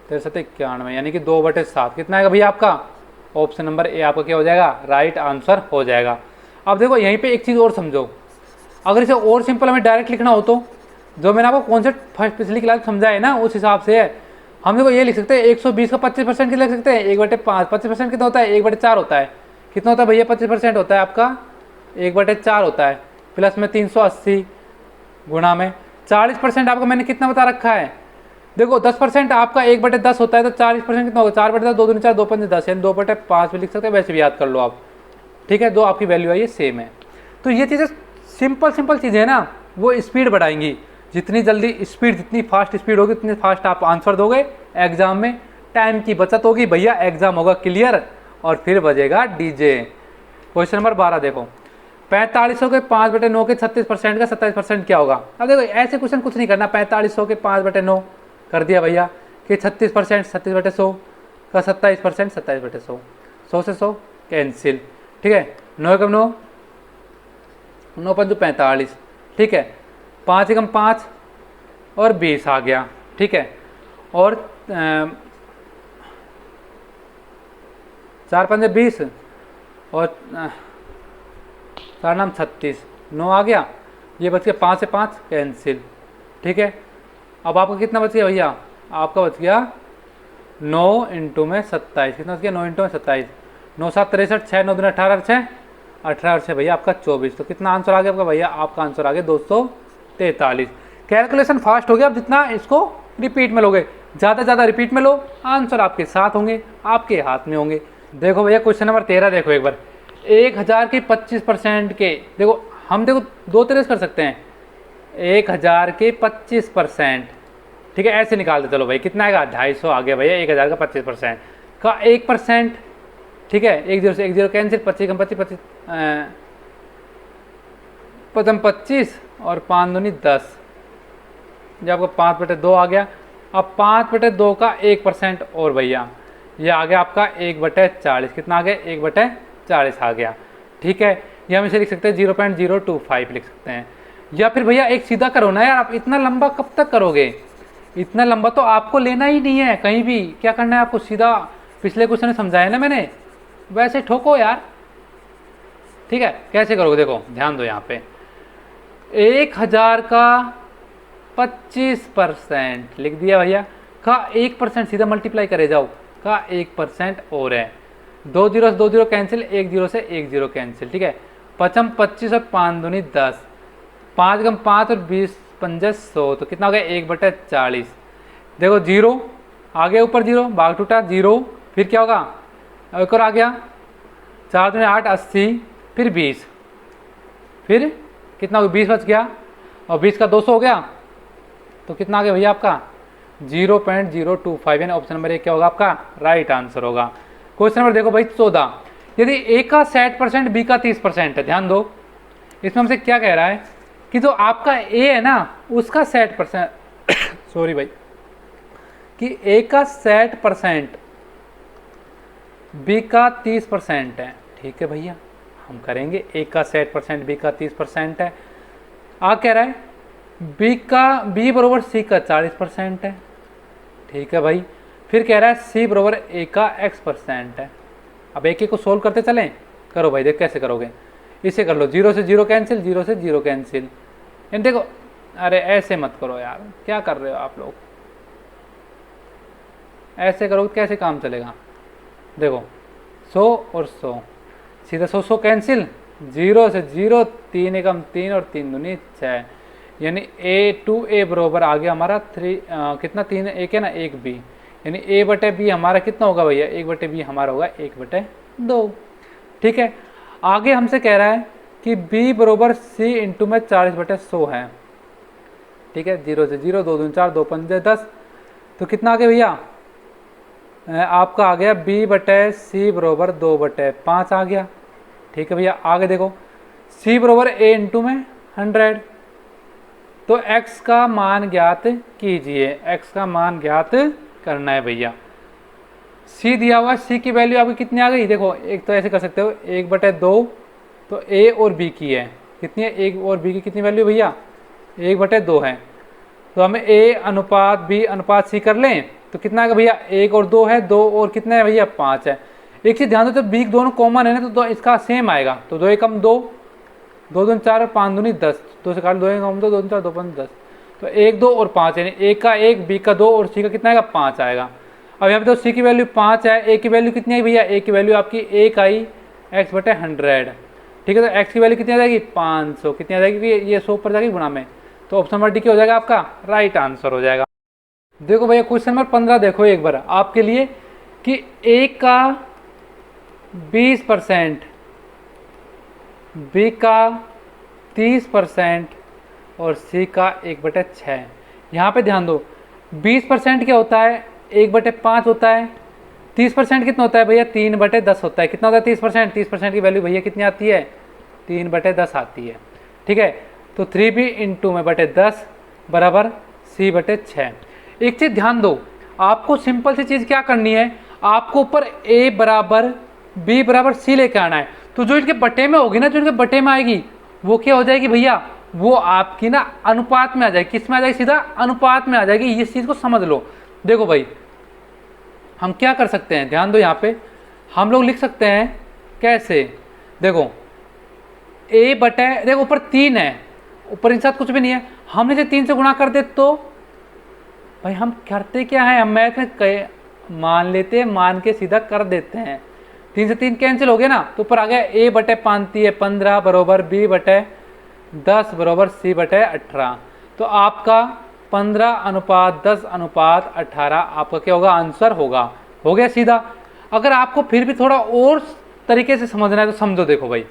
13 7 91, यानी कि 2/7, कितना आएगा भैया आपका, ऑप्शन नंबर ए आपका क्या हो जाएगा, राइट आंसर हो जाएगा। अब देखो यहीं पे एक चीज़ और समझो, अगर इसे और सिंपल हमें डायरेक्ट लिखना हो तो जो मैंने आपको कॉन्सेप्ट फर्स्ट पिछली क्लास समझाया ना उस हिसाब से है। हम देखो ये लिख सकते हैं 120 का 25% कितना लिख सकते हैं, 1/5, 25% कितना होता है 1/4 होता है, कितना होता है भैया 25% होता है आपका 1/4 होता है, प्लस में 380 गुणा में 40% आपको मैंने कितना बता रखा है, देखो 10% आपका 1/10 होता है, तो 40% कितना होगा 4/10, 2 दूनी 4 2 पंजे 10, यानी 2/5 भी लिख सकते हैं, वैसे भी याद कर लो आप, ठीक है। दो आपकी वैल्यू है ये सेम है। तो ये चीज़ें सिंपल चीज़ें है ना, वो स्पीड बढ़ाएंगी। जितनी जल्दी स्पीड, जितनी फास्ट स्पीड होगी उतनी फास्ट आप आंसर दोगे एग्जाम में, टाइम की बचत होगी भैया, एग्जाम होगा क्लियर और फिर बजेगा डीजे। क्वेश्चन नंबर 12 देखो, 4500 के 5/9 के 36% का 27% क्या होगा। अब देखो ऐसे क्वेश्चन कुछ नहीं करना, 4500 के 5/9 कर दिया भैया कि 36%, 36/100 का 27%, 27/100, 100 से 100 कैंसिल, ठीक है। 9 कम 9, 9 5 45, ठीक है। 5 एकम 5 और 20 आ गया, ठीक है। और 4 5 20 और 4 9 36, 9 आ गया, ये बच गया 5 से 5 कैंसिल, ठीक है। अब आपका कितना बच गया भैया, आपका बच गया 9 इंटू में 27, कितना बच गया 9 इंटू में 27, 9 7 63, 6 9 18 6, 18 6 भैया आपका 24, तो कितना आंसर आ गया आपका भैया, आपका आंसर आ गया 243। कैलकुलेशन फास्ट हो गया, अब जितना इसको रिपीट में लोगे, ज़्यादा रिपीट में लो, आंसर आपके साथ होंगे, आपके हाथ में होंगे। देखो भैया क्वेश्चन नंबर 13 देखो एक बार, 1000 के 25% के, देखो हम देखो दो तरह से कर सकते हैं, 1000 के 25%, ठीक है, ऐसे निकाल दे, चलो भाई कितना आएगा 250 आ गया भैया, 1000 का 25% का 1%, ठीक है, 1 0 से 1 0 कैंसिल, 25 कम 25 25 पदम 25 और 5 दूनी 10, जब आपको 5/2 आ गया। अब 5/2 का 1% और भैया ये आ गया आपका 1/40, कितना आ गया 1/40 आ गया, ठीक है। ये हम इसे लिख सकते हैं 0.025 लिख सकते हैं, या फिर भैया एक सीधा करो ना यार, आप इतना लंबा कब तक करोगे, इतना लंबा तो आपको लेना ही नहीं है कहीं भी, क्या करना है आपको सीधा, पिछले क्वेश्चन में समझाया ना मैंने, वैसे ठोको यार, ठीक है। कैसे करोगे देखो ध्यान दो, यहाँ पे 1000 का 25% लिख दिया भैया, का 1% सीधा मल्टीप्लाई करे जाओ, का 1% और है। 2 जीरो से 2 जीरो कैंसिल, 1 जीरो से 1 जीरो कैंसिल, ठीक है। 5 25 और 5 दूनी 10, 5 गम 5 और 20 पंजे 100, तो कितना हो गया 1/40। देखो जीरो आ गया ऊपर, जीरो भाग टूटा जीरो, फिर क्या होगा एक और आ गया, 4 दूनी 8 80, फिर 20, फिर कितना हो गया 20 बच गया, और 20 का 200 हो गया, तो कितना आ गया भैया आपका 0.025, यानी ऑप्शन नंबर 1 क्या होगा आपका राइट आंसर होगा। क्वेश्चन नंबर देखो भाई 14, यदि ए का 60% बी का 30% है, ध्यान दो इसमें हमसे क्या कह रहा है कि जो आपका ए है ना उसका 60% सॉरी भाई, कि ए का 60% बी का 30% है, ठीक है भैया हम करेंगे। ए का 60% बी का 30% है, आ कह रहा है बी बरोबर सी का 40% है, ठीक है भाई। फिर कह रहा है सी बरोबर ए का x% है। अब एक को सोल्व करते चलें, करो भाई, देख कैसे करोगे, इसे कर लो, 0 से 0 कैंसिल, 0 से 0 कैंसिल, इन देखो, अरे ऐसे मत करो यार, क्या कर रहे हो आप लोग, ऐसे करोगे तो कैसे काम चलेगा। देखो 100 और 100, सीधा 100 कैंसिल, 0 से 0, 3 एकम 3 और 3 दूनी 6, यानी A बरोबर आ गया हमारा 3 कितना 3 एक है ना 1 B, यानी A/B हमारा कितना होगा भैया, 1/B हमारा होगा 1/2, ठीक है। आगे हमसे कह रहा है कि B बरोबर C इंटू में 40/100 है, ठीक है। 0 से 0, 2 दूनी 4, 2 पंजे 10, तो कितना आ गया भैया आपका आ गया B/C बरोबर 2/5 आ गया, ठीक है भैया। आगे देखो C बरोबर A इंटू में 100, तो x का मान ज्ञात कीजिए, x का मान ज्ञात करना है भैया। c दिया हुआ, c की वैल्यू आपकी कितनी आ गई, देखो एक तो ऐसे कर सकते हो 1/2, तो a और b की है कितनी है, 1 और b की कितनी वैल्यू भैया 1/2 है, तो हमें a अनुपात b अनुपात c कर लें तो कितना आएगा भैया 1 और 2 है, 2 और कितना है भैया 5 है। एक चीज़ ध्यान दो, जब b दोनों कॉमन है ना तो इसका सेम आएगा, तो 2 एकम 2, 2 दूनी 4 और 5 दूनी 10, 2 से काट 2 एकम 2, 2 दूनी 4, 2 पंच 10, तो 1 2 और 5, यानी a का 1, b का 2 और c का कितना आएगा 5 आएगा। अब यहाँ पे तो c की वैल्यू 5 है, a की वैल्यू कितनी आई भैया, a की वैल्यू आपकी 1 आई x/100, ठीक है। तो x की वैल्यू कितनी आ जाएगी 500, कितनी आ जाएगी ये 100 पर जाएगी गुणा में, तो ऑप्शन नंबर डी क्या हो जाएगा आपका राइट आंसर हो जाएगा। देखो भैया क्वेश्चन नंबर 15 देखो एक बार आपके लिए, कि a का 20%, b का 30% और c का 1/6। यहाँ पे ध्यान दो 20% क्या होता है 1/5 होता है, 30% कितना होता है भैया 3/10 होता है। कितना होता है 30%, 30% की वैल्यू भैया कितनी आती है 3/10 आती है, ठीक है। तो 3b इंटू में बटे 10 बराबर c/6। एक चीज़ ध्यान दो, आपको सिंपल सी चीज़ क्या करनी है, आपको ऊपर a बराबर b बराबर c लेके आना है, तो जो इनके बटे में होगी ना, जो इनके बटे में आएगी वो क्या हो जाएगी भैया, वो आपकी ना अनुपात में आ जाएगी। किस में आ जाएगी, सीधा अनुपात में आ जाएगी। इस चीज़ को समझ लो। देखो भाई हम क्या कर सकते हैं, ध्यान दो, यहाँ पे हम लोग लिख सकते हैं कैसे, देखो a बटे, देखो ऊपर 3 है, ऊपर इनके साथ कुछ भी नहीं है, हमने से 3 से गुणा कर दे तो भाई हम करते क्या है, हम मैथ में मान लेते हैं, मान के सीधा कर देते हैं। 3 से 3 कैंसिल हो गया ना, तो ऊपर आ गया a/5 है 15 बराबर b/10 बराबर c/18। तो आपका 15:10:18 आपका क्या होगा आंसर होगा, हो गया सीधा। अगर आपको फिर भी थोड़ा और तरीके से समझना है तो समझो, देखो भाई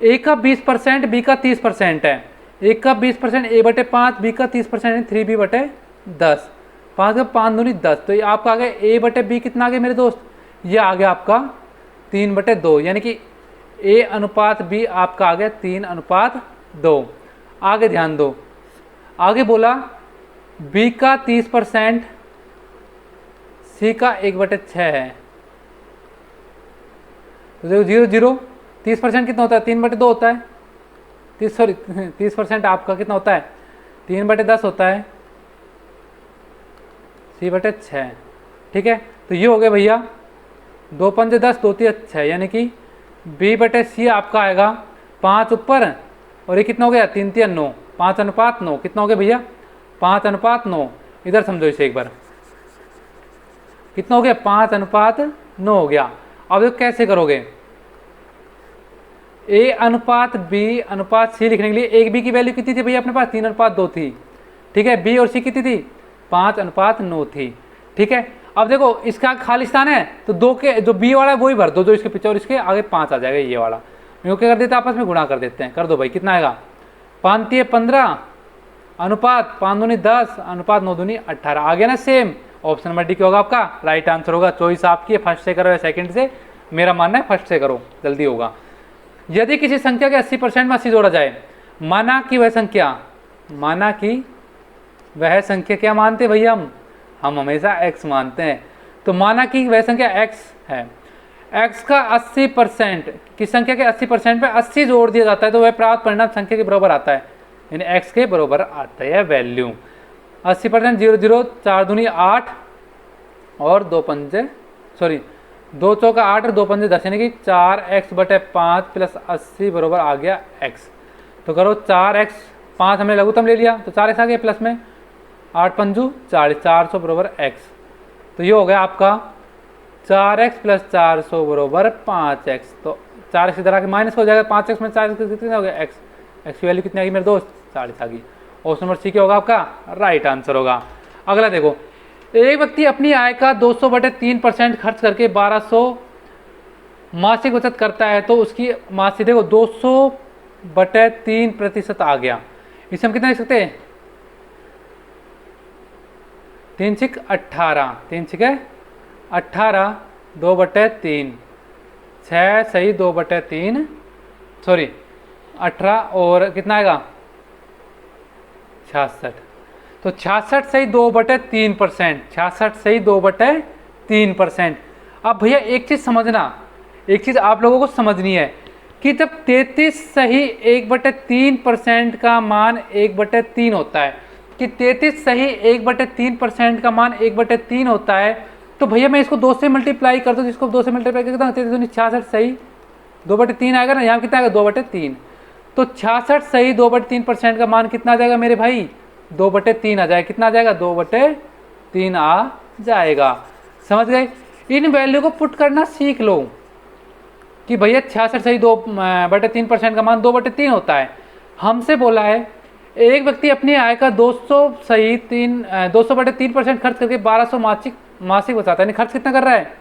a का 20% b का 30% है, a का 20% a/5 b का 30% 3b/10, 5 का 5 दूनी 10, तो ये आपका आ गया a/b कितना आ गया मेरे दोस्त, ये आ गया आपका 3/2, यानी कि a अनुपात b आपका आ गया 3:2। आगे ध्यान दो, आगे बोला b का 30% c का 1/6 है, तो देखो 0 0, 30% कितना होता है 3/2 होता है, 30% आपका कितना होता है 3/10 होता है, c/6, ठीक है। तो ये हो गया भैया 2 पंजे 10, 2 3 6, यानी कि b/c आपका आएगा 5 ऊपर, और ये कितना हो गया 3 3 9, 5:9, कितना हो गया भैया 5:9। इधर समझो इसे एक बार, कितना हो गया 5:9 हो गया। अब देखो कैसे करोगे, A अनुपात B अनुपात C लिखने के लिए एक B की वैल्यू कितनी थी भैया अपने पास 3:2 थी, ठीक है। B और C कितनी थी 5:9 थी, ठीक है। अब देखो इसका खाली स्थान है तो दो के जो B वाला है वही भर दो जो इसके पीछे, और इसके आगे 5 आ जाएगा ये वाला। क्या कर देते हैं आपस में गुणा कर देते हैं, कर दो भाई कितना आएगा 5×3 = 15 अनुपात 5×2 = 10 अनुपात 9×2 = 18 आ गया ना सेम। ऑप्शन नंबर डी क्या होगा आपका राइट आंसर होगा। चॉइस आपकी है, फर्स्ट से करो या सेकंड से, मेरा मानना है फर्स्ट से करो जल्दी होगा। यदि किसी संख्या के 80% में 80 जोड़ा जाए, माना कि वह संख्या क्या मानते हैं भैया हम हमेशा x मानते हैं। तो माना कि वह संख्या x है, x का 80% किस संख्या के 80% पे 80 जोड़ दिया जाता है तो वह प्राप्त परिणाम संख्या के बराबर आता है, यानी x के बराबर आता है वैल्यू। 80% 0 0 4×2 = 8 और 2 चौका 8 और 2 पंजे 10 यानी कि 4x/5 + 80 बराबर आ गया x। तो करो 4x 5 हमने लघुत्तम ले लिया तो 4x आ गया प्लस में 8 पंजू 40 400 बराबर x। तो ये हो गया आपका 4x + 400 बराबर 5x। तो 4x इधर आके माइनस हो जाएगा, 5x में 4x कितना हो गया x की वैल्यू कितनी आ गई मेरे दोस्त 40 आ गई। ऑप्शन नंबर सी क्या होगा आपका राइट आंसर होगा। अगला देखो, एक व्यक्ति अपनी आय का 200/3% खर्च करके 1200 मासिक बचत करता है तो उसकी मासिक देखो 200/3% आ गया। इसे हम कितना लिख सकते हैं 3×6 = 18 3×6 = 18 2/3 6 सही 2/3 सॉरी 18 और कितना आएगा 66। तो 66 सही 2/3%, 66 सही 2/3%। अब भैया एक चीज समझना, एक चीज आप लोगों को समझनी है कि जब 33 सही 1/3% का मान 1/3 होता है, कि 33 सही 1/3% का मान 1/3 होता है, तो भैया मैं इसको 2 से मल्टीप्लाई कर दूँ, जिसको 2 से मल्टीप्लाई करता हूँ 66 सही 2/3 आएगा ना, यहाँ कितना आएगा 2/3। तो 66 सही 2/3% का मान कितना आ जाएगा मेरे भाई 2/3 आ जाएगा। कितना आ जाएगा 2/3 आ जाएगा। समझ गए? इन वैल्यू को पुट करना सीख लो कि भैया 66 सही 2/3% का मान 2/3 होता है। हमसे बोला है एक व्यक्ति अपनी आय का 200/3% खर्च करके 1200 मासिक बचाता है। खर्च कितना कर रहा है,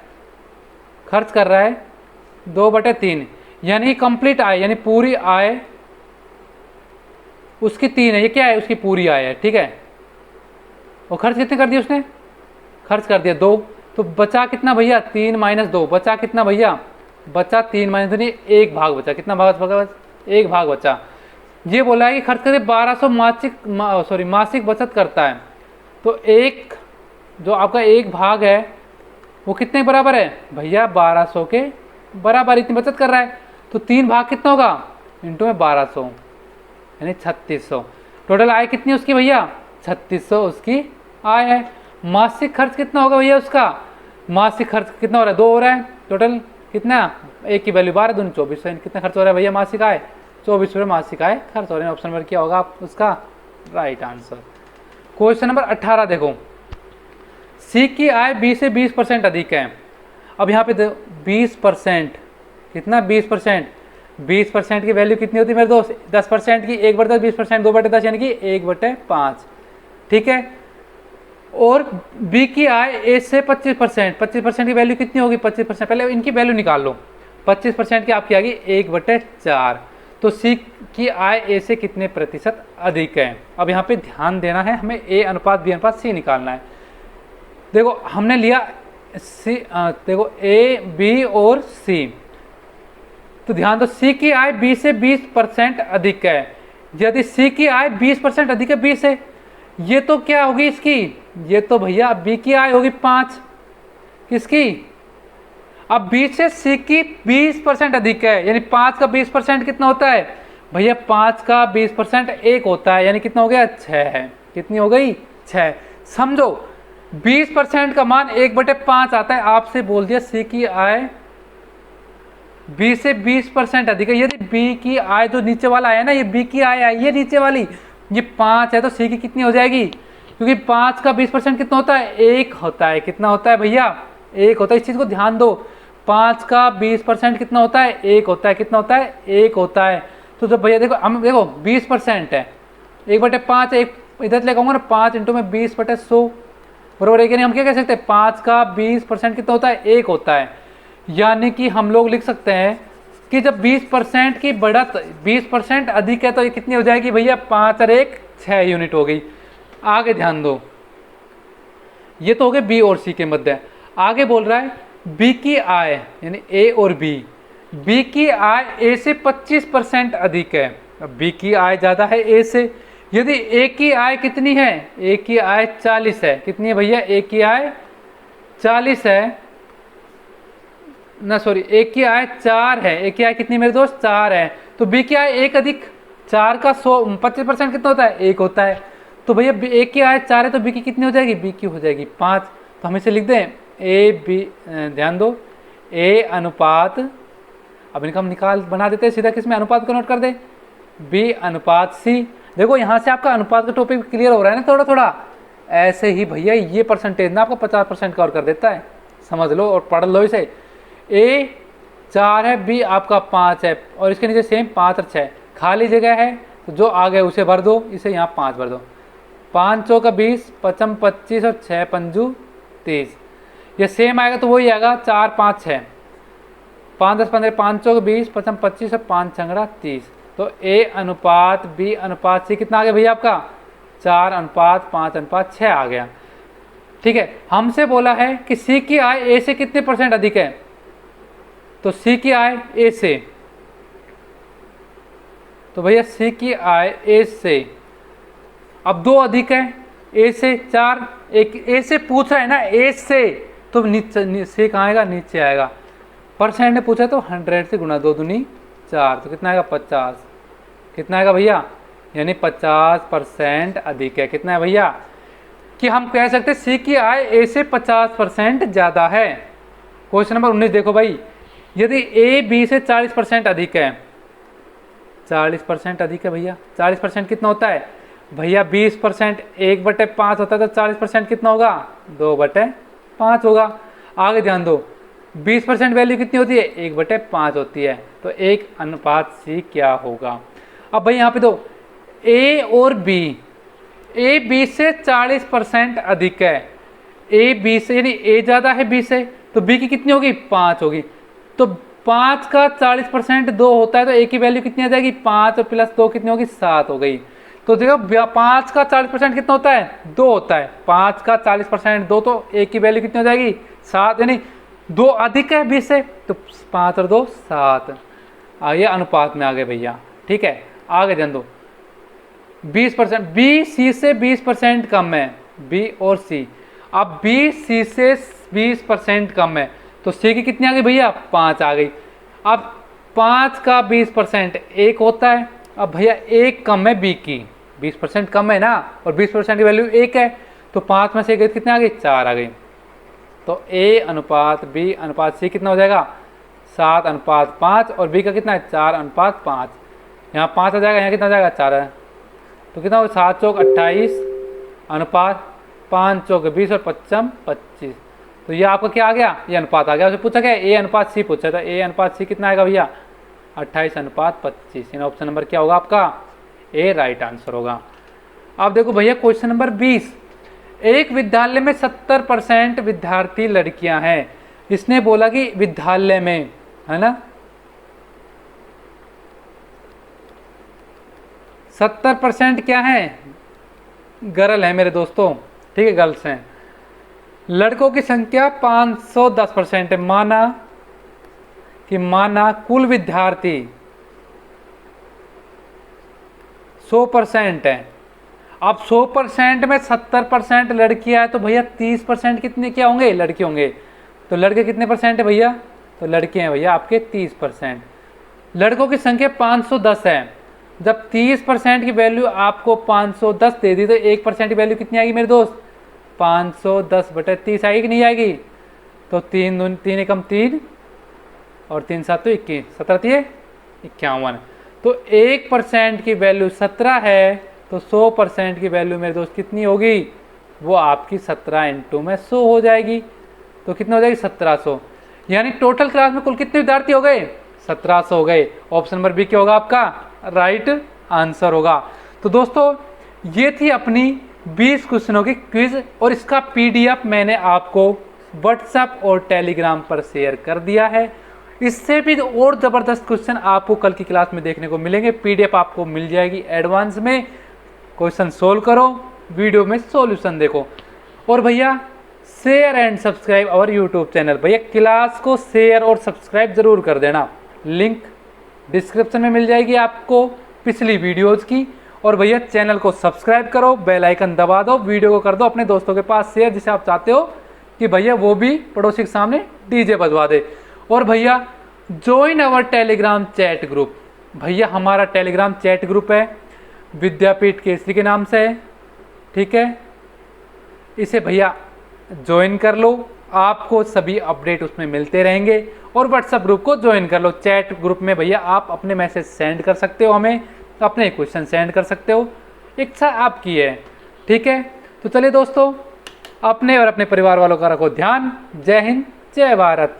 खर्च कर रहा है 2/3, यानी कंप्लीट आय यानी पूरी आय उसकी 3 है। ये क्या है उसकी पूरी आय है, ठीक है। और खर्च कितने कर दिया उसने, खर्च कर दिया 2, तो बचा कितना भैया 3 - 2 बचा कितना भैया, बचा 3 - 2 1 भाग बचा। कितना भाग बचा 1 भाग बचा। ये बोला है कि खर्च करके 1200 मासिक बचत करता है, तो एक जो आपका 1 भाग है वो कितने के बराबर है भैया 1200 के बराबर इतनी बचत कर रहा है। तो 3 भाग कितना होगा इंटू में 1200 यानी 3600। टोटल आय कितनी उसकी भैया 3600 उसकी आय है। मासिक खर्च कितना होगा भैया उसका, मासिक खर्च कितना हो रहा है 2 हो रहा है। टोटल कितना, एक की वैल्यू 12 दूनी 2400। कितना खर्च हो रहा है भैया मासिक आय 2400 मासिक आय खर्च हो रहे हैं। ऑप्शन नंबर क्या होगा उसका राइट आंसर। क्वेश्चन नंबर 18 देखो, सी की आय 20 से 20% अधिक है। अब यहाँ पे 20% कितना 20% की वैल्यू कितनी होती है मेरे दोस्त 10% की, 1/10 20% 2/10 यानी कि 1/5, ठीक है। और बी की आय ए से 25% की वैल्यू कितनी होगी 25%, पहले इनकी वैल्यू निकाल लो। 25% की आपकी आ गई 1/4। तो सी की आय ए से कितने प्रतिशत अधिक है। अब यहाँ पे ध्यान देना है, हमें ए अनुपात बी अनुपात सी निकालना है। देखो हमने लिया सी, देखो ए बी और सी, तो ध्यान दो सी की आय बी से 20% अधिक है। यदि सी की आय 20% अधिक है बी से, ये तो क्या होगी इसकी, ये तो भैया बी की आय होगी 5 किसकी, अब बी से सी की 20% अधिक है, यानी 5 का 20% कितना होता है भैया 5 का 20% 1 होता है, यानी कितना हो गया 6 है। कितनी हो गई 6। समझो 20% का मान 1/5 आता है। आपसे बोल दिया सी की आय बी से 20% अधिक है। यदि बी की आय जो नीचे वाला है ना, ये बी की आय आई है नीचे वाली, ये 5 है, तो सी की कितनी हो जाएगी क्योंकि 5 का 20% कितना होता है, 1 होता है। कितना होता है भैया, 1 होता है। इस चीज़ को ध्यान दो, 5 का 20% कितना होता है, 1 होता है। कितना होता है, 1 होता है। तो जब भैया देखो, हम देखो 20% है, 1/5, एक इधर लेकर आऊँगा ना, 5 इंटू में 20/100 बराबर है कि नहीं। हम क्या कह सकते हैं, 5 का 20% कितना होता है, 1 होता है। यानी कि हम लोग लिख सकते हैं कि जब 20% की बढ़त 20% अधिक है तो ये कितनी हो जाएगी भैया, 5 और 1 6 यूनिट हो गई। आगे ध्यान दो, ये तो हो गए बी और सी के मध्य। आगे बोल रहा है बी की आय, यानी ए और बी की आय ए से 25% अधिक है। अब बी की आय ज़्यादा है ए से। यदि ए की आय कितनी है, ए की आय 40 है। कितनी है भैया, ए की आय 40 है ना, सॉरी, ए की आय 4 है। ए की आय कितनी मेरे दोस्त, 4 है। तो बी की आय 1 अधिक 4 का 25% कितना होता है, 1 होता है। तो भैया ए की आय 4 है तो बी की कितनी हो जाएगी, बी की हो जाएगी 5। तो हम इसे लिख दें ए बी, ध्यान दो, ए अनुपात, अब इनका हम निकाल बना देते हैं सीधा, किस में, अनुपात को नोट कर दे, बी अनुपात सी। देखो यहाँ से आपका अनुपात का टॉपिक क्लियर हो रहा है ना थोड़ा थोड़ा। ऐसे ही भैया ये परसेंटेज ना आपको 50% कवर कर देता है, समझ लो और पढ़ लो इसे। ए 4 है, बी आपका 5 है, और इसके नीचे सेम 5 और 6 खाली जगह है, तो जो आ गए उसे भर दो, इसे यहाँ 5 भर दो। 5 चौका 20, 5 25 और 6 पंजू 30। ये सेम आएगा तो वही आएगा 4 5 6, 5 10 15, 5 चौका 20, 5 25 और 5 छंगड़ा 30। तो ए अनुपात बी अनुपात सी कितना आ गया भैया आपका, 4:5:6 आ गया। ठीक है, हमसे बोला है कि सी की आय ए से कितने % अधिक है, तो सी की आय ए से, तो भैया सी की आय ए से, अब 2 अधिक है, ए से 4, एक ए से पूछ रहा है ना, ए से, तो नीचे से कहाँ आएगा, नीचे आएगा। परसेंट ने पूछा तो 100 से गुणा 2 दूनी 4, तो कितना आएगा 50। कितना आएगा भैया, यानी 50% अधिक है। कितना है भैया, कि हम कह सकते हैं सी की आय ए से 50% ज़्यादा है। क्वेश्चन नंबर 19 देखो भाई, यदि ए बी से 40% अधिक है, 40% अधिक है भैया, 40% कितना होता है भैया, 20% 1/5 होता है, तो 40% कितना होगा, 2/5 होगा। आगे ध्यान दो, 20% वैल्यू कितनी होती है, 1/5 होती है, तो 1 अनुपात सी क्या होगा। अब भाई यहाँ पे दो, ए और बी, ए बी से 40% अधिक है, ए बी से, यानी ए ज़्यादा है बी से, तो बी की कितनी होगी, 5 होगी। तो 5 का 40% 2 होता है, तो ए की वैल्यू कितनी आ जाएगी, 5 और प्लस 2 कितनी होगी, 7 हो गई। तो देखो 5 का 40% कितना होता है, 2 होता है। 5 का 40% 2, तो ए की वैल्यू कितनी हो जाएगी, 7, यानी 2 अधिक है 20 से, तो 5 और 2 7, ये अनुपात में आ गए भैया। ठीक है, आगे ध्यान दो, 20%, बी सी से 20% कम है, बी और सी। अब बी सी से 20% कम है, तो सी की कितनी आ गई भैया, 5 आ गई। अब 5 का 20% 1 होता है। अब भैया 1 कम है बी की, 20% कम है ना, और 20% की वैल्यू 1 है, तो 5 में से 1 कितने आ गई, 4 आ गई। तो ए अनुपात बी अनुपात सी कितना हो जाएगा, 7:5, और बी का कितना है, 4:5। यहाँ 5 आ जाएगा, यहाँ कितना आ जाएगा, 4 है, तो कितना होगा, 7 चौक 28 अनुपात 5 चौक 20 और 5 25। तो ये आपका क्या आ गया, ये अनुपात आ गया। उसे पूछा क्या, ए अनुपात सी पूछा था, ए अनुपात सी कितना आएगा भैया, 28:25। इन ऑप्शन नंबर क्या होगा आपका, ए राइट आंसर होगा। अब देखो भैया क्वेश्चन नंबर 20, एक विद्यालय में 70% विद्यार्थी लड़कियां हैं। इसने बोला कि विद्यालय में, है ना, 70% क्या है, गर्ल है मेरे दोस्तों। ठीक है, गर्ल्स हैं। लड़कों की संख्या 510% है। माना कुल विद्यार्थी 100% है। अब 100% में 70% लड़कियां है, तो भैया 30% कितने क्या होंगे, लड़के होंगे। तो लड़के कितने % है भैया, तो लड़के हैं भैया आपके 30%। लड़कों की संख्या 510 है। जब 30% की वैल्यू आपको 510 दे दी, तो 1% की वैल्यू कितनी आएगी मेरे दोस्त, 510/30 आएगी कि नहीं आएगी। तो 3 एकम 3 और 3 7 तो 21, 17 51। तो 1% की वैल्यू 17 है, तो 100% की वैल्यू मेरे दोस्त कितनी होगी, वो आपकी 17 इंटू में 100 हो जाएगी। तो कितना हो जाएगी 1700, यानी टोटल क्लास में कुल कितने विद्यार्थी हो गए 1700 हो गए। ऑप्शन नंबर बी क्या होगा आपका राइट आंसर होगा। तो दोस्तों ये थी अपनी 20 क्वेश्चनों की क्विज और इसका पीडीएफ मैंने आपको व्हाट्सएप और टेलीग्राम पर शेयर कर दिया है। इससे भी और ज़बरदस्त क्वेश्चन आपको कल की क्लास में देखने को मिलेंगे। पीडीएफ आपको मिल जाएगी एडवांस में, क्वेश्चन सोल्व करो, वीडियो में सॉल्यूशन देखो। और भैया share and subscribe our YouTube channel. भैया क्लास को शेयर और सब्सक्राइब जरूर कर देना, लिंक डिस्क्रिप्शन में मिल जाएगी आपको पिछली वीडियोज़ की। और भैया चैनल को सब्सक्राइब करो, बेल आइकन दबा दो, वीडियो को कर दो अपने दोस्तों के पास शेयर जिसे आप चाहते हो कि भैया वो भी पड़ोसी के सामने डीजे बजवा दे। और भैया join our Telegram chat group. भैया हमारा टेलीग्राम चैट ग्रुप है, विद्यापीठ केसरी के नाम से है, ठीक है। इसे भैया ज्वाइन कर लो, आपको सभी अपडेट उसमें मिलते रहेंगे। और व्हाट्सएप ग्रुप को ज्वाइन कर लो। चैट ग्रुप में भैया आप अपने मैसेज सेंड कर सकते हो, हमें अपने क्वेश्चन सेंड कर सकते हो, इच्छा आपकी है, ठीक है। तो चलिए दोस्तों, अपने और अपने परिवार वालों का रखो ध्यान। जय हिंद, जय भारत।